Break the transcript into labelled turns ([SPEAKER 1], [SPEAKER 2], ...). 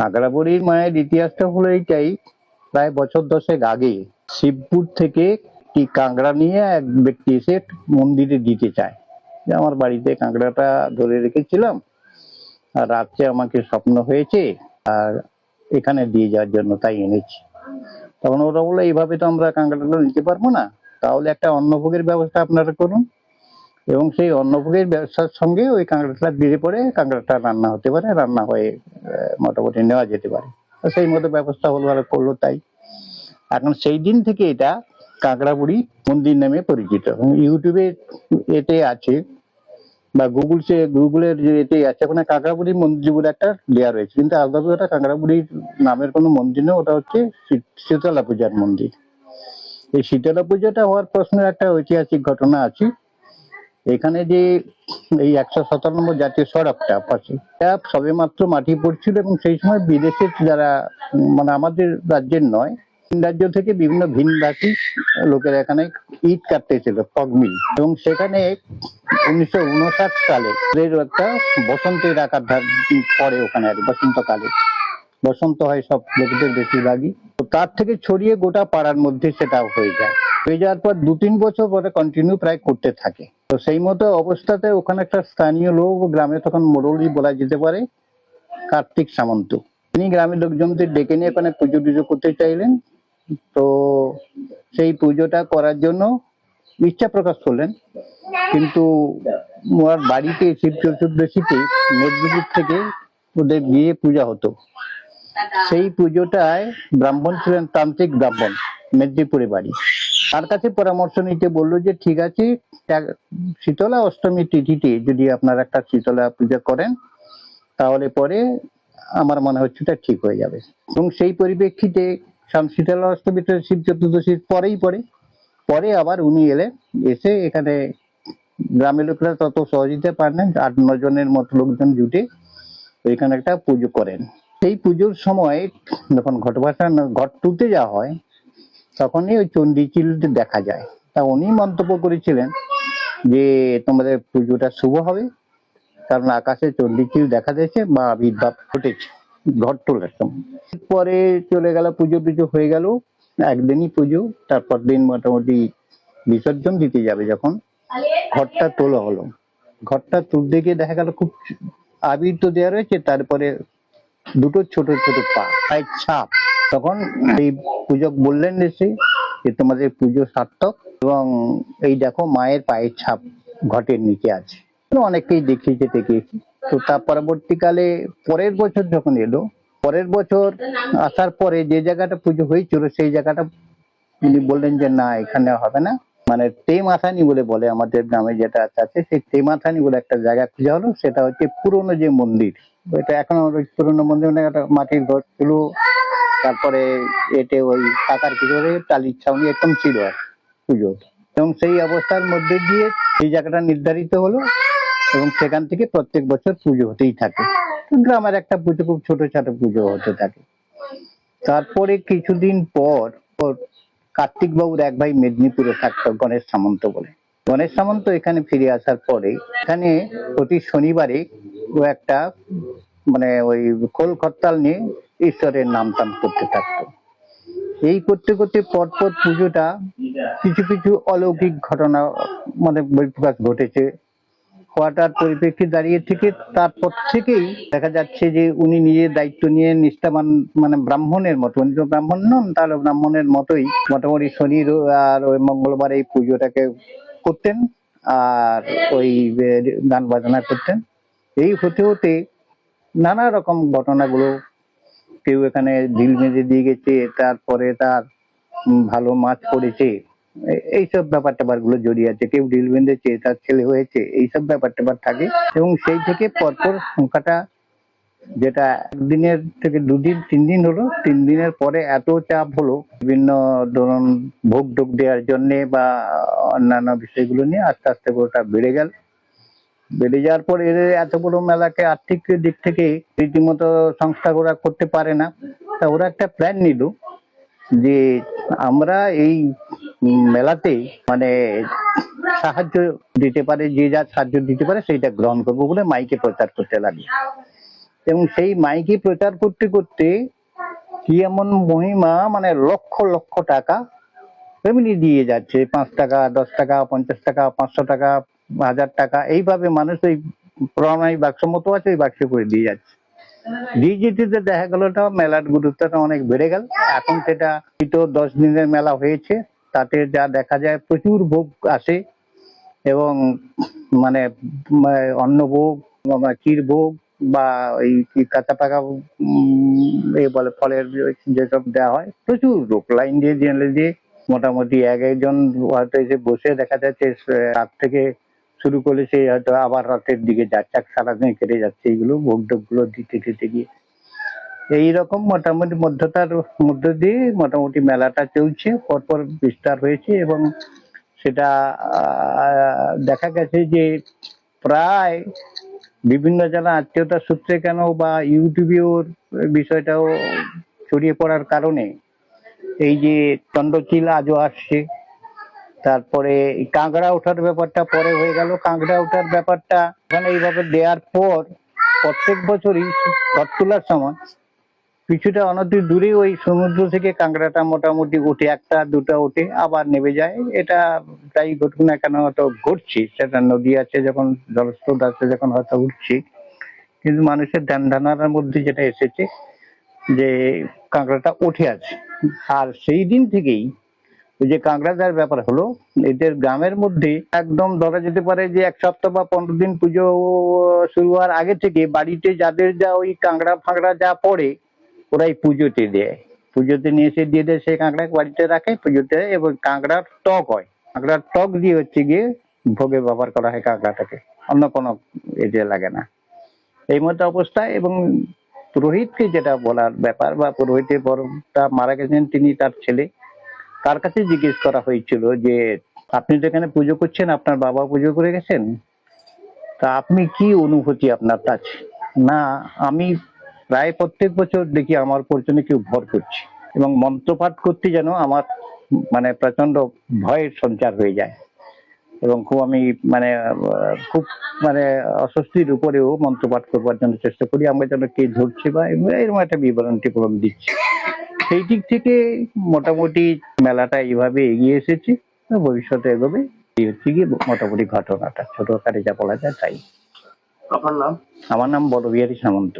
[SPEAKER 1] কাঁকড়াবড়ির মায়ের ইতিহাসটা হলো এইটাই, প্রায় বছর 10 আগে শিবপুর থেকে কি কাঁকড়া নিয়ে এক ব্যক্তি এসে মন্দিরে দিতে চায়, যে আমার বাড়িতে কাঁকড়াটা ধরে রেখেছিলাম আর রাত্রে আমাকে স্বপ্ন হয়েছে আর এখানে দিয়ে যাওয়ার জন্য তাই এনেছি। তখন ওরা বললো এইভাবে তো আমরা কাঁকড়াটা নিতে পারবো না, তাহলে একটা অন্নভোগের ব্যবস্থা আপনারা করুন, এবং সেই অন্নভোগের ব্যবসার সঙ্গে ওই কাঁকড়াটা দিলে পরে কাঁকড়াটা রান্না হতে পারে, রান্না হয়ে মোটামুটি নেওয়া যেতে পারে। তো সেই মতো ব্যবস্থা হলো আর করলো তাই। এখন সেই দিন থেকে এটা কাঁকড়াবুড়ি মন্দির নামে পরিচিত। ইউটিউবে এতে আছে বা গুগলের যে এতে আছে, ওখানে কাঁকড়াবুড়ি মন্দির বলে একটা দেওয়া রয়েছে, কিন্তু আলাদা ওটা কাঁকড়াবুড়ির নামের কোনো মন্দির নেই, ওটা হচ্ছে শীতলা পূজার মন্দির। এই শীতলা পূজাটা হওয়ার প্রশ্নের একটা ঐতিহাসিক ঘটনা আছে। এখানে যে এই 157 জাতীয় সড়কটা পাশে সবে মাত্র মাটি পড়ছিল, এবং সেই সময় বিদেশের যারা মানে আমাদের রাজ্যের নয়, রাজ্য থেকে বিভিন্ন ভিনভাষী লোকেরা এখানে ইট কাটতে এসেছিল, ফগমিল, এবং সেখানে 1959 সালে একটা বসন্তের আকার পরে ওখানে আর বসন্তকালে বসন্ত হয় সব লোকদের বেশিরভাগই, তো তার থেকে ছড়িয়ে গোটা পাড়ার মধ্যে সেটা হয়ে যায়। হয়ে যাওয়ার পর 2-3 বছর পরে কন্টিনিউ প্রায় করতে থাকে। তো সেই মতো অবস্থাতে ওখানে একটা স্থানীয় লোক, গ্রামে তখন মোড়লই বলা যেতে পারে, কার্তিক সামন্ত, তিনি গ্রামের লোকজনদের ডেকে নিয়ে ওখানে পুজো টুজো করতে চাইলেন। তো সেই পুজোটা করার জন্য ইচ্ছা প্রকাশ করলেন, কিন্তু ওর বাড়িতে শিব চতুর্দশীতে মেদিনীপুর থেকে ওদের গিয়ে পূজা হতো। সেই পুজোটায় ব্রাহ্মণ ছিলেন, তান্ত্রিক ব্রাহ্মণ, মেদিনীপুরে বাড়ি। তার কাছে পরামর্শ নিতে বললো যে ঠিক আছে, শীতলা অষ্টমী তিথিতে যদি আপনারা একটা শীতলা পূজা করেন তাহলে পরে আমার মনে হচ্ছে এটা ঠিক হয়ে যাবে। এবং সেই পরিপ্রেক্ষিতে শীতলা অষ্টমীটা শিব চতুর্দশীর পরেই পরে আবার উনি এলেন, এসে এখানে গ্রামের লোকেরা তত সহযোগিতা পারেন, 8-9 জনের মতো লোকজন জুটে এখানে একটা পুজো করেন। সেই পুজোর সময় যখন ঘট তুলতে যাওয়া হয়, তখনই ওই চণ্ডীচিল দেখা যায়। তা উনি মন্তব্য করেছিলেন যে তোমাদের পুজোটা শুভ হবে, কারণ আকাশে চণ্ডীচিল দেখা যাচ্ছে বা আবির্ভাব ঘটেছে ঘট তোলার সময়। পরে চলে গেল, পুজো টুজো হয়ে গেল, একদিনই পুজো, তারপর দিন মোটামুটি বিসর্জন দিতে যাবে যখন ঘরটা তোলা হলো, ঘরটা তুলতে গিয়ে দেখা গেল খুব আবির তো দেওয়া রয়েছে, তারপরে দুটো ছোট ছোট পায়ের ছাপ। তখন এই পূজক বললেন এসে যে তোমাদের পুজো সার্থক, এবং এই দেখো মায়ের পায়ের ছাপ ঘটের নিচে আছে। অনেককেই দেখিয়েছে টেকিয়েছি। তো তার পরবর্তীকালে পরের বছর যখন এলো, পরের বছর আসার পরে যে জায়গাটা পুজো হয়েছিল সেই জায়গাটা উনি বললেন যে না, এখানে হবে না, মানে তেমাথানি বলে বলে আমাদের গ্রামে যেটা আছে, সেই তেমাথানি বলে একটা জায়গা খুঁজে হলো। সেটা হচ্ছে পুরনো যে মন্দির, এটা এখনো পুরনো মন্দির, মানে একটা মাটির ঘর ছিল, তারপরে এতে ওই কাকার কিছু টালির ছাউনি একদম ছিল আর পুজো। এবং সেই অবস্থার মধ্যে দিয়ে এই জায়গাটা নির্ধারিত হলো, এবং সেখান থেকে প্রত্যেক বছর পুজো হতেই থাকে। গ্রামের একটা পুজো, খুব ছোট ছোট পুজো হতে থাকে। তারপরে কিছুদিন পর কার্তিক বাবুর এক ভাই মেদিনীপুরে থাকতো, গণেশ সামন্ত বলে। গণেশ সামন্ত এখানে ফিরে আসার পরে এখানে প্রতি শনিবারে ও একটা মানে ওই খোল খত্তাল নিয়ে ঈশ্বরের নাম টাম করতে থাকতো। এই করতে করতে পরপর পুজোটা কিছু কিছু অলৌকিক ঘটনা মানে বহিঃপ্রকাশ ঘটেছে। হওয়াটার পরিপ্রেক্ষিত দাঁড়িয়ে থেকে তারপর থেকেই দেখা যাচ্ছে যে উনি নিজের দায়িত্ব নিয়ে নিষ্ঠাবান, মানে ব্রাহ্মণের মতো, উনি তো ব্রাহ্মণ নন, তাহলে ব্রাহ্মণের মতোই মোটামুটি শনি আর ওই মঙ্গলবার এই পুজোটাকে করতেন, আর ওই গান বাজনা করতেন। এই হতে হতে নানা রকম ঘটনাগুলো, কেউ এখানে ঢিল মেরে দিয়ে গেছে, তারপরে তার ভালো মাছ পড়েছে, এইসব ব্যাপার ট্যাপার গুলো জড়িয়ে আছে, কেউ ঢিল বেঁধেছে, তার ছেলে হয়েছে, এইসব ব্যাপার ট্যাপার থাকে। এবং সেই থেকে পরপর সংখ্যাটা, যেটা একদিনের থেকে 2-3 দিন হলো, 3 দিনের পরে এত চাপ হলো বিভিন্ন ধরুন ভোগ টোগ দেওয়ার জন্য বা অন্যান্য বিষয়গুলো নিয়ে, আস্তে আস্তে ওটা বেড়ে গেল। বেড়ে যাওয়ার পর এর এত বড় মেলাকে আর্থিক দিক থেকে রীতিমতো সংস্থা ওরা করতে পারে না। তা ওরা একটা প্ল্যান নিল যে আমরা এই মেলাতে মানে সাহায্য দিতে পারে, যে যা সাহায্য দিতে পারে সেইটা গ্রহণ করবো বলে মাইকে প্রচার করতে লাগলো। এবং সেই মাইকে প্রচার করতে করতে কি এমন মহিমা, মানে লক্ষ লক্ষ টাকা এমনি দিয়ে যাচ্ছে। 5 টাকা, 10 টাকা, 50 টাকা, 500 টাকা, 1000 টাকা, এইভাবে মানুষ ওই প্রণামী বাক্স মতো আছে, ওই বাক্সে করে দিয়ে যাচ্ছে। দিয়ে যেতে যেতে দেখা গেল ওটা মেলার গুরুত্বটা অনেক বেড়ে গেল। এখন সেটা তো 10 দিনের মেলা হয়েছে, তাতে যা দেখা যায় প্রচুর ভোগ আসে এবং মানে অন্নভোগ, ক্ষীরভোগ বা ওই কি কাঁচা পাকা এ বলে ফলের যেসব দেওয়া হয়, প্রচুর লোক লাইন দিয়ে জেলে দিয়ে মোটামুটি এক একজন হয়তো এসে বসে দেখা যাচ্ছে রাত থেকে শুরু করলে সে হয়তো আবার রাতের দিকে যাচ্ছে, সারাদিন কেটে যাচ্ছে এইগুলো ভোগ টোগ গুলো দিতে দিতে গিয়ে। এইরকম মোটামুটি মধ্যতার মধ্য দিয়ে মোটামুটি মেলাটা চলছে, পরপর বিস্তার হয়েছে এবং সেটা দেখা গেছে যে প্রায় বিভিন্ন জেলা আত্মীয়তার সূত্রে কেন বা ইউটিউবে ওর বিষয়টাও ছড়িয়ে পড়ার কারণে এই যে চন্দ্রচিল আজও আসছে। তারপরে কাঁকড়া ওঠার ব্যাপারটা পরে হয়ে গেল। কাঁকড়া ওঠার ব্যাপারটা এখানে এইভাবে দেওয়ার পর প্রত্যেক বছরই রথ তোলার সময় কিছুটা অনতি দূরে ওই সমুদ্র থেকে কাঁকড়াটা মোটামুটি উঠে, একটা দুটা উঠে আবার নেমে যায়। এটা যাই ঘটুক না কেন হয়তো ঘটছে, সেটা নদী আছে যখন, জলস্রোত আছে যখন হয়তো উঠছে। কিন্তু মানুষের ধ্যান ধারণার মধ্যে যেটা এসেছে যে কাঁকড়াটা উঠে আছে। আর সেই দিন থেকেই ওই যে কাঁকড়া দেওয়ার ব্যাপার হলো, এদের গ্রামের মধ্যে একদম ধরা যেতে পারে যে 1 সপ্তাহ বা 15 দিন পুজো শুরু হওয়ার আগে থেকে বাড়িতে যাদের যা ওই কাঁকড়া ফাঁকড়া যা পড়ে ওরাই পুজোতে দেয়। পুজোতে নিয়ে এসে দিয়ে দেয়, সেই কাঁকড়া বাড়িতে রাখে পুজোতে, এবং কাঁকড়ার টক হয়, কাঁকড়ার টক দিয়ে হচ্ছে গিয়ে ভোগে ব্যবহার করা হয় কাঁকড়াটাকে, অন্য কোনো এতে লাগে না। এই মতো অবস্থা। এবং পুরোহিতকে যেটা বলার ব্যাপার, বা পুরোহিতের বড়টা মারা গেছেন, তিনি তার ছেলে, তার কাছে জিজ্ঞেস করা হয়েছিল যে আপনি তো এখানে পুজো করছেন, আপনার বাবা পুজো করে গেছেন, তা আপনি কি অনুভূতি আপনার কাছে? না, আমি প্রায় প্রত্যেক বছর দেখি আমার পেছনে কেউ ভর করছে এবং মন্ত্রপাঠ করতে যেন আমার মানে প্রচন্ড ভয়ের সঞ্চার হয়ে যায় এবং খুব আমি মানে খুব মানে অস্বস্তির উপরেও মন্ত্রপাঠ করবার জন্য চেষ্টা করি, আমরা যেন কে ধরছে বা এরকম একটা বিবরণ টিবরণ দিচ্ছি। সেই দিক থেকে মোটামুটি মেলাটা এইভাবে এগিয়ে এসেছে, ভবিষ্যতে এগোবে। এই হচ্ছে কি মোটামুটি ঘটনাটা, ছোট আকারে যা বলা যায় তাই।
[SPEAKER 2] আপনার নাম?
[SPEAKER 1] আমার নাম বড়বিহারী সামন্ত।